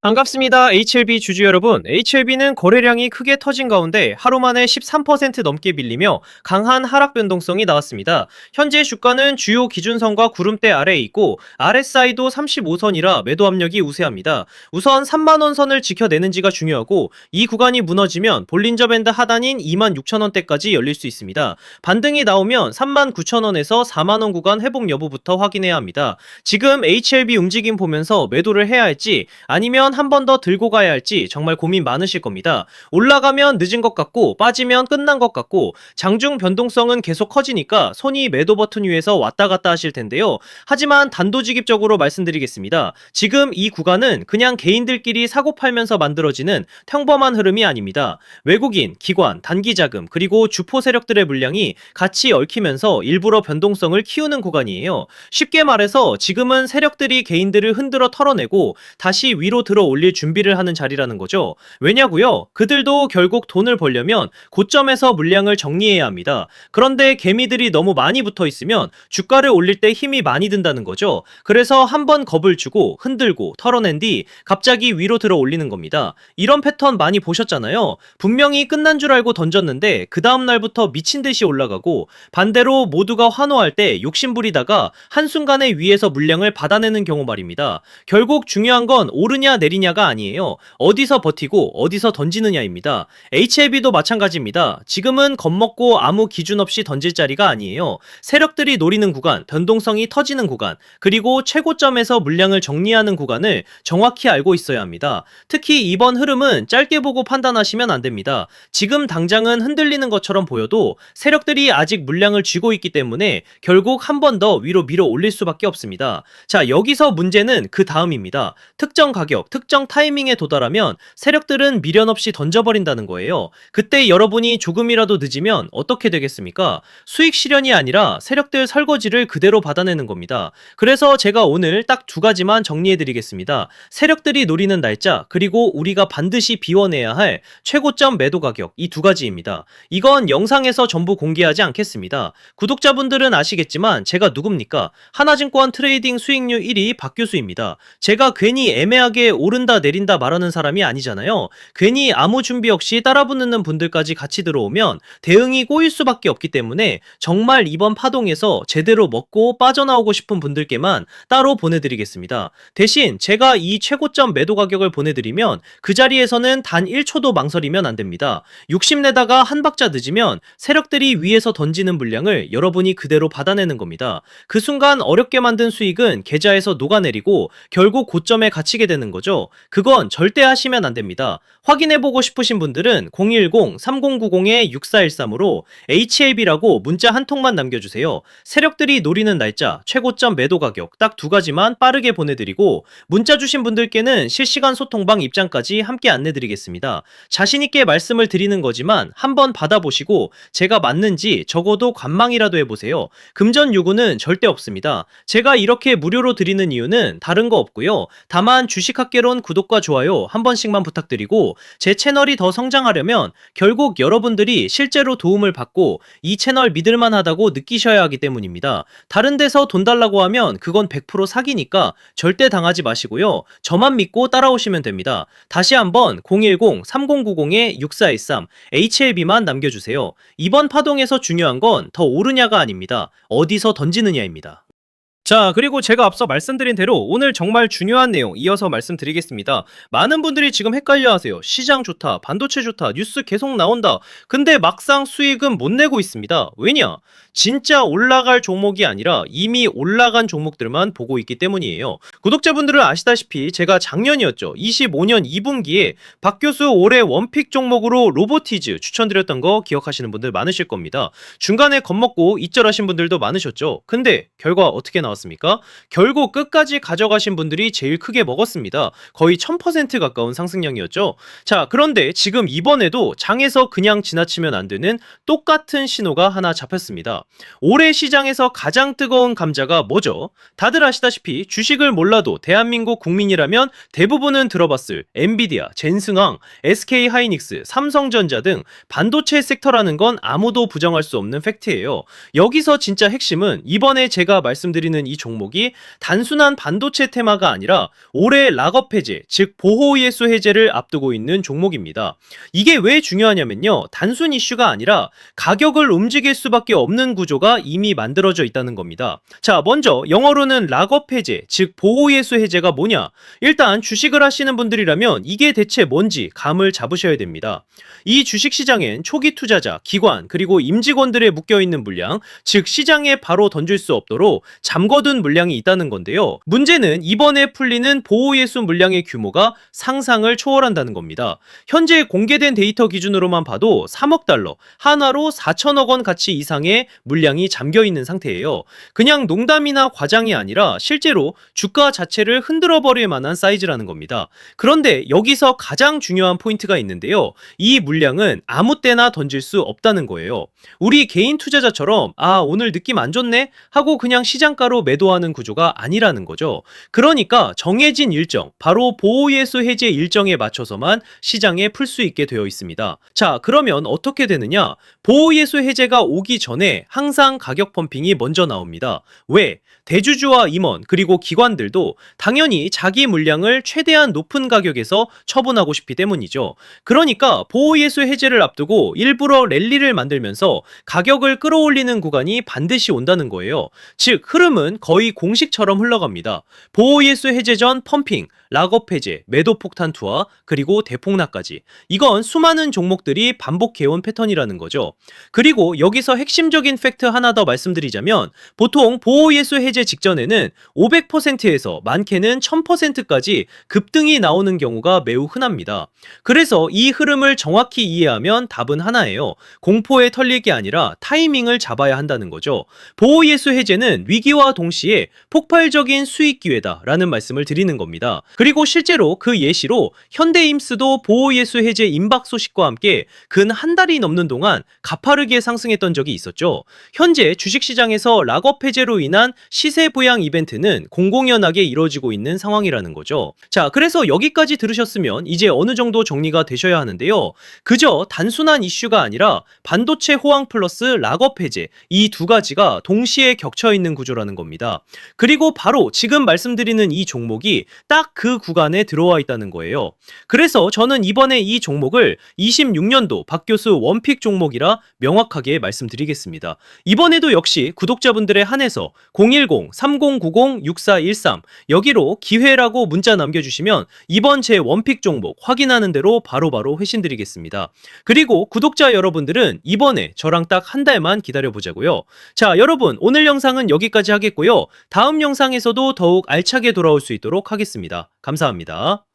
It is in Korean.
반갑습니다. HLB 주주 여러분. HLB는 거래량이 크게 터진 가운데 하루 만에 13% 넘게 밀리며 강한 하락 변동성이 나왔습니다. 현재 주가는 주요 기준선과 구름대 아래에 있고 RSI도 35선이라 매도 압력이 우세합니다. 우선 3만원 선을 지켜내는지가 중요하고 이 구간이 무너지면 볼린저 밴드 하단인 26,000원대까지 열릴 수 있습니다. 반등이 나오면 39,000원에서 4만원 구간 회복 여부부터 확인해야 합니다. 지금 HLB 움직임 보면서 매도를 해야 할지 아니면 한 번 더 들고 가야 할지 정말 고민 많으실 겁니다. 올라가면 늦은 것 같고 빠지면 끝난 것 같고 장중 변동성은 계속 커지니까 손이 매도 버튼 위에서 왔다 갔다 하실 텐데요. 하지만 단도직입적으로 말씀드리겠습니다. 지금 이 구간은 그냥 개인들끼리 사고 팔면서 만들어지는 평범한 흐름이 아닙니다. 외국인, 기관, 단기자금 그리고 주포 세력들의 물량이 같이 얽히면서 일부러 변동성을 키우는 구간이에요. 쉽게 말해서 지금은 세력들이 개인들을 흔들어 털어내고 다시 위로 들어 올릴 준비를 하는 자리라는 거죠. 왜냐고요? 그들도 결국 돈을 벌려면 고점에서 물량을 정리해야 합니다. 그런데 개미들이 너무 많이 붙어 있으면 주가를 올릴 때 힘이 많이 든다는 거죠. 그래서 한번 겁을 주고 흔들고 털어낸 뒤 갑자기 위로 들어 올리는 겁니다. 이런 패턴 많이 보셨잖아요. 분명히 끝난 줄 알고 던졌는데 그 다음 날부터 미친 듯이 올라가고 반대로 모두가 환호할 때 욕심부리다가 한순간에 위에서 물량을 받아내는 경우 말입니다. 결국 중요한 건 오르냐 내리냐가 아니에요. 어디서 버티고 어디서 던지느냐입니다. HLB도 마찬가지입니다. 지금은 겁먹고 아무 기준 없이 던질 자리가 아니에요. 세력들이 노리는 구간, 변동성이 터지는 구간, 그리고 최고점에서 물량을 정리하는 구간을 정확히 알고 있어야 합니다. 특히 이번 흐름은 짧게 보고 판단하시면 안 됩니다. 지금 당장은 흔들리는 것처럼 보여도 세력들이 아직 물량을 쥐고 있기 때문에 결국 한 번 더 위로 밀어 올릴 수밖에 없습니다. 자, 여기서 문제는 그 다음입니다. 특정 가격, 특정 타이밍에 도달하면 세력들은 미련 없이 던져버린다는 거예요. 그때 여러분이 조금이라도 늦으면 어떻게 되겠습니까? 수익 실현이 아니라 세력들 설거지를 그대로 받아내는 겁니다. 그래서 제가 오늘 딱 두 가지만 정리해드리겠습니다. 세력들이 노리는 날짜, 그리고 우리가 반드시 비워내야 할 최고점 매도 가격, 이 두 가지입니다. 이건 영상에서 전부 공개하지 않겠습니다. 구독자분들은 아시겠지만 제가 누굽니까? 하나증권 트레이딩 수익률 1위 박교수입니다. 제가 괜히 애매하게 오른다 내린다 말하는 사람이 아니잖아요. 괜히 아무 준비 없이 따라붙는 분들까지 같이 들어오면 대응이 꼬일 수밖에 없기 때문에 정말 이번 파동에서 제대로 먹고 빠져나오고 싶은 분들께만 따로 보내드리겠습니다. 대신 제가 이 최고점 매도 가격을 보내드리면 그 자리에서는 단 1초도 망설이면 안 됩니다. 욕심내다가 한 박자 늦으면 세력들이 위에서 던지는 물량을 여러분이 그대로 받아내는 겁니다. 그 순간 어렵게 만든 수익은 계좌에서 녹아내리고 결국 고점에 갇히게 되는 거죠. 그건 절대 하시면 안 됩니다. 확인해보고 싶으신 분들은 010-3090-6413으로 HLB라고 문자 한 통만 남겨주세요. 세력들이 노리는 날짜, 최고점 매도 가격 딱 두 가지만 빠르게 보내드리고 문자 주신 분들께는 실시간 소통방 입장까지 함께 안내드리겠습니다. 자신있게 말씀을 드리는 거지만 한번 받아보시고 제가 맞는지 적어도 관망이라도 해보세요. 금전 요구는 절대 없습니다. 제가 이렇게 무료로 드리는 이유는 다른 거 없고요. 다만 주식학개론 구독과 좋아요 한 번씩만 부탁드리고 제 채널이 더 성장하려면 결국 여러분들이 실제로 도움을 받고 이 채널 믿을만하다고 느끼셔야 하기 때문입니다. 다른 데서 돈 달라고 하면 그건 100% 사기니까 절대 당하지 마시고요. 저만 믿고 따라오시면 됩니다. 다시 한번 010-3090-6413 HLB만 남겨주세요. 이번 파동에서 중요한 건 더 오르냐가 아닙니다. 어디서 던지느냐입니다. 자, 그리고 제가 앞서 말씀드린 대로 오늘 정말 중요한 내용 이어서 말씀드리겠습니다. 많은 분들이 지금 헷갈려 하세요. 시장 좋다, 반도체 좋다, 뉴스 계속 나온다. 근데 막상 수익은 못 내고 있습니다. 왜냐? 진짜 올라갈 종목이 아니라 이미 올라간 종목들만 보고 있기 때문이에요. 구독자분들은 아시다시피 제가 작년이었죠. 25년 2분기에 박 교수 올해 원픽 종목으로 로보티즈 추천드렸던 거 기억하시는 분들 많으실 겁니다. 중간에 겁먹고 이절하신 분들도 많으셨죠. 근데 결과 어떻게 나왔습니까? 결국 끝까지 가져가신 분들이 제일 크게 먹었습니다. 거의 1000% 가까운 상승량이었죠. 자, 그런데 지금 이번에도 장에서 그냥 지나치면 안 되는 똑같은 신호가 하나 잡혔습니다. 올해 시장에서 가장 뜨거운 감자가 뭐죠? 다들 아시다시피 주식을 몰라도 대한민국 국민이라면 대부분은 들어봤을 엔비디아, 젠승항, SK하이닉스, 삼성전자 등 반도체 섹터라는 건 아무도 부정할 수 없는 팩트예요. 여기서 진짜 핵심은 이번에 제가 말씀드리는 말씀드리는 이 종목이 단순한 반도체 테마가 아니라 올해 락업 해제, 즉 보호예수 해제를 앞두고 있는 종목입니다. 이게 왜 중요하냐면요. 단순 이슈가 아니라 가격을 움직일 수밖에 없는 구조가 이미 만들어져 있다는 겁니다. 자, 먼저 영어로는 락업 해제, 즉 보호예수 해제가 뭐냐? 일단 주식을 하시는 분들이라면 이게 대체 뭔지 감을 잡으셔야 됩니다. 이 주식시장엔 초기 투자자, 기관, 그리고 임직원들의 묶여있는 물량, 즉 시장에 바로 던질 수 없도록 잠궈둔 물량이 있다는 건데요. 문제는 이번에 풀리는 보호예수 물량의 규모가 상상을 초월한다는 겁니다. 현재 공개된 데이터 기준으로만 봐도 3억 달러, 하나로 4천억 원 가치 이상의 물량이 잠겨있는 상태예요. 그냥 농담이나 과장이 아니라 실제로 주가 자체를 흔들어버릴 만한 사이즈라는 겁니다. 그런데 여기서 가장 중요한 포인트가 있는데요. 이 물량은 아무 때나 던질 수 없다는 거예요. 우리 개인 투자자처럼 오늘 느낌 안 좋네 하고 그냥 시장가로 매도하는 구조가 아니라는 거죠. 그러니까 정해진 일정, 바로 보호예수 해제 일정에 맞춰서만 시장에 풀 수 있게 되어 있습니다. 자, 그러면 어떻게 되느냐? 보호예수 해제가 오기 전에 항상 가격 펌핑이 먼저 나옵니다. 왜? 대주주와 임원 그리고 기관들도 당연히 자기 물량을 최대한 높은 가격에서 처분하고 싶기 때문이죠. 그러니까 보호예수 해제를 앞두고 일부러 랠리를 만들면서 가격을 끌어올리는 구간이 반드시 온다는 거예요. 즉 흐름은 거의 공식처럼 흘러갑니다. 보호예수 해제 전 펌핑, 락업 해제, 매도 폭탄 투하, 그리고 대폭락까지. 이건 수많은 종목들이 반복해온 패턴이라는 거죠. 그리고 여기서 핵심적인 팩트 하나 더 말씀드리자면 보통 보호예수 해제 직전에는 500%에서 많게는 1000%까지 급등이 나오는 경우가 매우 흔합니다. 그래서 이 흐름을 정확히 이해하면 답은 하나예요. 공포에 털릴 게 아니라 타이밍을 잡아야 한다는 거죠. 보호예수 해제는 위기와 동시에 폭발적인 수익 기회다라는 말씀을 드리는 겁니다. 그리고 실제로 그 예시로 현대임스도 보호예수 해제 임박 소식과 함께 근 한 달이 넘는 동안 가파르게 상승했던 적이 있었죠. 현재 주식시장에서 락업 해제로 인한 시세 부양 이벤트는 공공연하게 이루어지고 있는 상황이라는 거죠. 자, 그래서 여기까지 들으셨으면 이제 어느 정도 정리가 되셔야 하는데요. 그저 단순한 이슈가 아니라 반도체 호황 플러스 락업 해제, 이 두 가지가 동시에 겹쳐 있는 구조라는 겁니다. 그리고 바로 지금 말씀드리는 이 종목이 딱 그 구간에 들어와 있다는 거예요. 그래서 저는 이번에 이 종목을 26년도 박 교수 원픽 종목이라 명확하게 말씀드리겠습니다. 이번에도 역시 구독자분들의 한해서 010-3090-6413 여기로 기회라고 문자 남겨주시면 이번 제 원픽 종목 확인하는 대로 바로바로 회신드리겠습니다. 그리고 구독자 여러분들은 이번에 저랑 딱 한 달만 기다려보자고요. 자, 여러분 오늘 영상은 여기까지 하겠고요. 다음 영상에서도 더욱 알차게 돌아올 수 있도록 하겠습니다. 감사합니다.